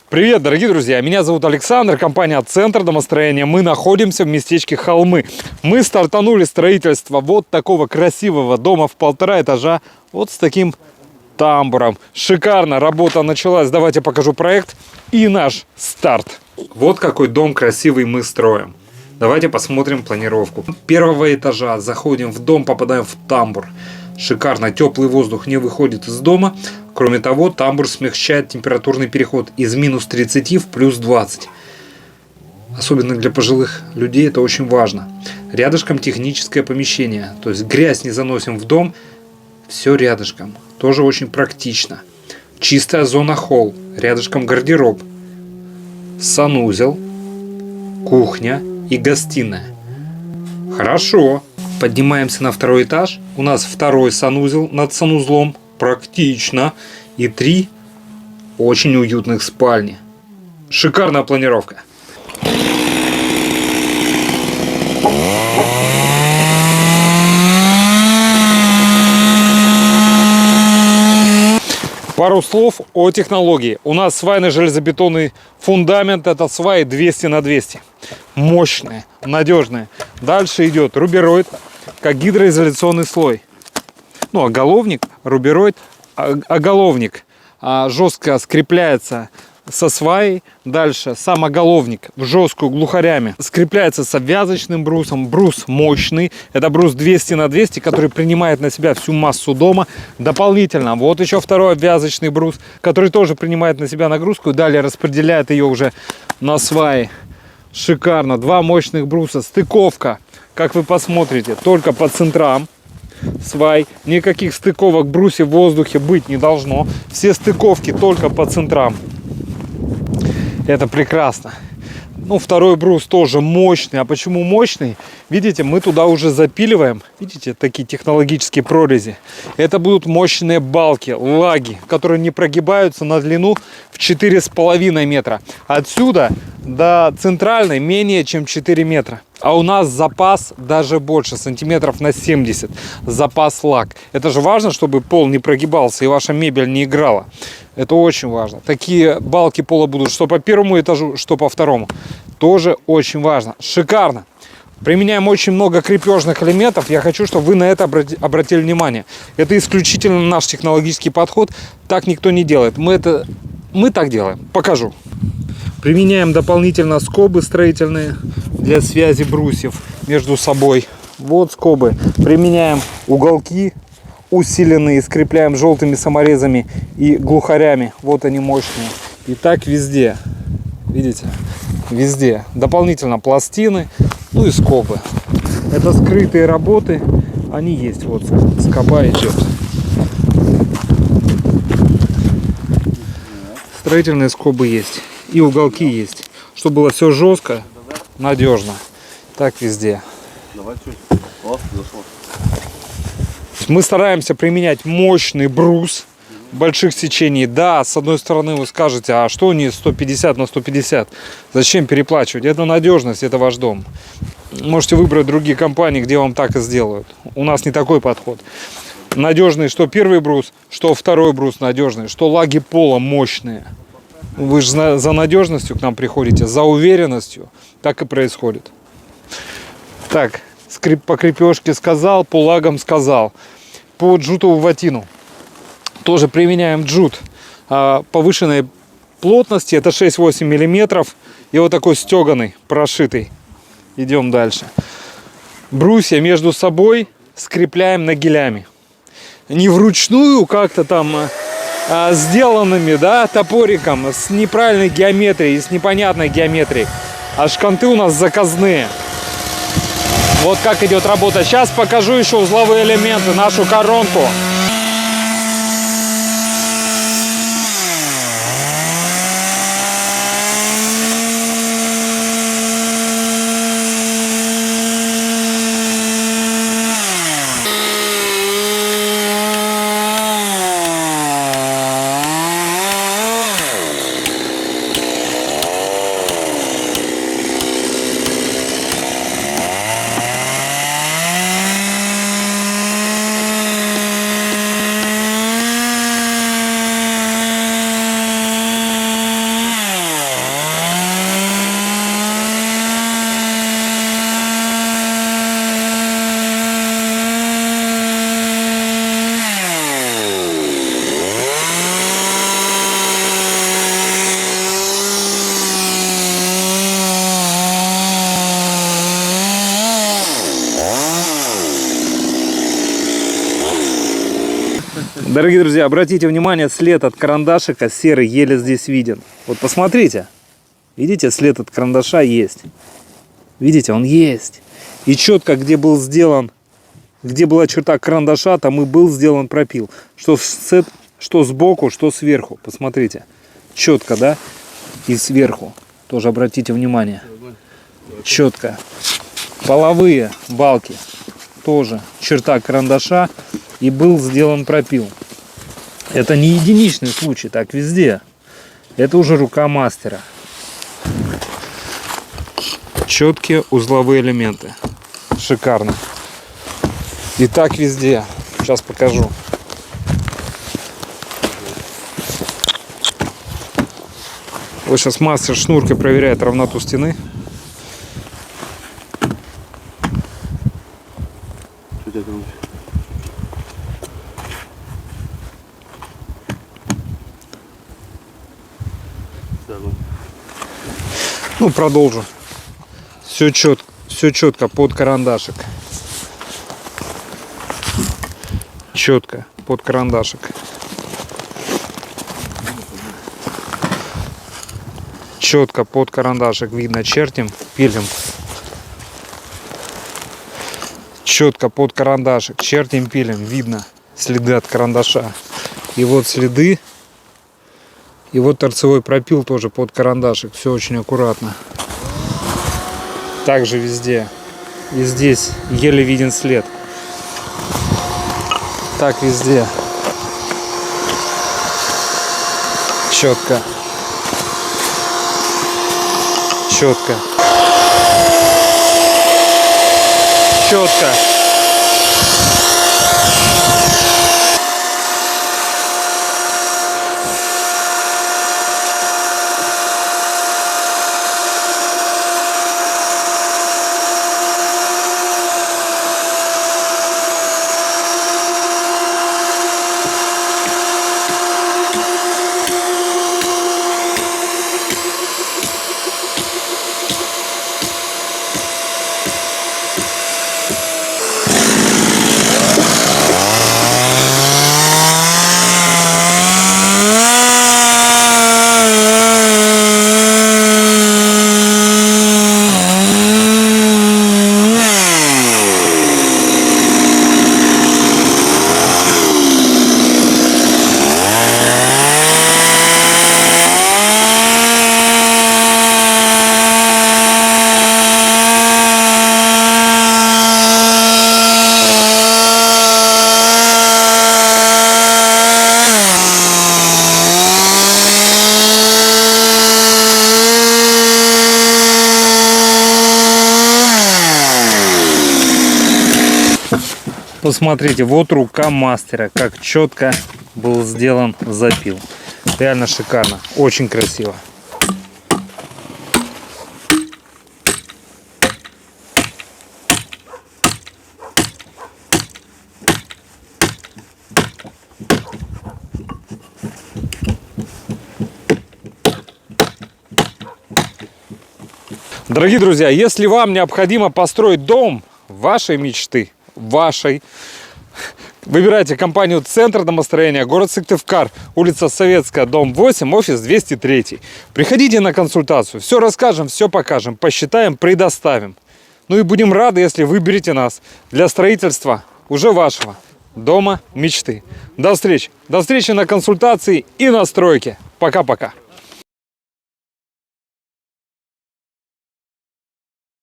Привет, дорогие друзья! Меня зовут Александр, компания «Центр домостроения». Мы находимся в местечке Холмы. Мы стартанули строительство вот такого красивого дома в 1,5 этажа, вот с таким тамбуром. Шикарно, работа началась. Давайте покажу проект и наш старт. Вот какой дом красивый мы строим. Давайте посмотрим планировку. С 1-го этажа заходим в дом, попадаем в тамбур. Шикарно, теплый воздух не выходит из дома. Кроме того, тамбур смягчает температурный переход из минус 30 в плюс 20. Особенно для пожилых людей это очень важно. Рядышком техническое помещение. То есть грязь не заносим в дом. Все рядышком. Тоже очень практично. Чистая зона холл. Рядышком гардероб. Санузел. Кухня и гостиная. Хорошо. Поднимаемся на 2-й этаж. У нас 2-й санузел над санузлом. Практично. И 3 очень уютных спальни. Шикарная планировка. Пару слов о технологии. У нас свайный железобетонный фундамент. Это сваи 200 на 200. Мощные, надежные. Дальше идет рубероид, как гидроизоляционный слой. Ну, оголовник, рубероид, оголовник жестко скрепляется со сваей. Дальше сам оголовник в жесткую глухарями скрепляется с обвязочным брусом. Брус мощный. Это брус 200 на 200, который принимает на себя всю массу дома. Дополнительно вот еще 2-й обвязочный брус, который тоже принимает на себя нагрузку и далее распределяет ее уже на сваи. Шикарно. 2 мощных бруса. Стыковка, как вы посмотрите, только по центрам свай. Никаких стыковок брусьев в воздухе быть не должно. Все стыковки только по центрам. Это прекрасно. Ну, 2-й брус тоже мощный. А почему мощный? Видите, мы туда уже запиливаем. Видите, такие технологические прорези. Это будут мощные балки, лаги, которые не прогибаются на длину в 4,5 метра. Отсюда до центральной менее чем 4 метра. А у нас запас даже больше, сантиметров на 70. Запас лаг. Это же важно, чтобы пол не прогибался и ваша мебель не играла. Это очень важно. Такие балки пола будут что по 1-му этажу, что по 2-му. Тоже очень важно. Шикарно. Применяем очень много крепежных элементов. Я хочу, чтобы вы на это обратили внимание. Это исключительно наш технологический подход. Так никто не делает. Мы так делаем. Покажу. Применяем дополнительно скобы строительные для связи брусьев между собой. Вот скобы. Применяем уголки усиленные, скрепляем желтыми саморезами и глухарями. Вот они мощные. И так везде. Видите? Везде. Дополнительно пластины, ну и скобы. Это скрытые работы. Они есть. Вот скоба идет. Строительные скобы есть. И уголки есть. Чтобы было все жестко, надежно. Так везде. Мы стараемся применять мощный брус больших сечений. Да, с одной стороны вы скажете, а что не 150 на 150? Зачем переплачивать? Это надежность, это ваш дом. Можете выбрать другие компании, где вам так и сделают. У нас не такой подход. Надежный, что 1-й брус, что 2-й брус надежный, что лаги пола мощные. Вы же за надежностью к нам приходите, за уверенностью. Так и происходит. Так, по крепежке сказал, по лагам сказал. По джутову ватину тоже применяем джут повышенной плотности. Это 6-8 миллиметров. И вот такой стеганый, прошитый. Идем дальше. Брусья между собой скрепляем нагелями. Не вручную как-то там сделанными, да, топориком, с неправильной геометрией, с непонятной геометрией. А шканты у нас заказные. Вот как идет работа. Сейчас покажу еще узловые элементы, нашу коронку. Дорогие друзья, обратите внимание, след от карандашика серый еле здесь виден. Вот посмотрите. Видите, след от карандаша есть. Видите, он есть. И четко, где был сделан, где была черта карандаша, там и был сделан пропил. Что сбоку, что сверху. Посмотрите. Четко, да? И сверху. Тоже обратите внимание. Четко. Половые балки. Тоже черта карандаша. И был сделан пропил. Это не единичный случай, так везде. Это уже рука мастера. Четкие узловые элементы. Шикарно. И так везде. Сейчас покажу. Вот сейчас мастер шнуркой проверяет равноту стены. Ну, продолжу. Все четко под карандашик. Четко под карандашик. Четко под карандашик видно, чертим, пилим. Четко под карандашик, чертим, пилим, видно следы от карандаша. И вот следы. И вот торцевой пропил тоже под карандашик. Все очень аккуратно. Также везде. И здесь еле виден след. Так везде. Четко. Четко. Четко. Посмотрите, вот рука мастера, как четко был сделан запил. Реально шикарно, очень красиво. Дорогие друзья, если вам необходимо построить дом вашей мечты, выбирайте компанию «Центр домостроения», город Сыктывкар, улица Советская, дом 8, офис 203. Приходите на консультацию, все расскажем, все покажем, посчитаем, предоставим. Ну и будем рады, если выберете нас для строительства уже вашего дома мечты. До встречи на консультации и на стройке. Пока-пока.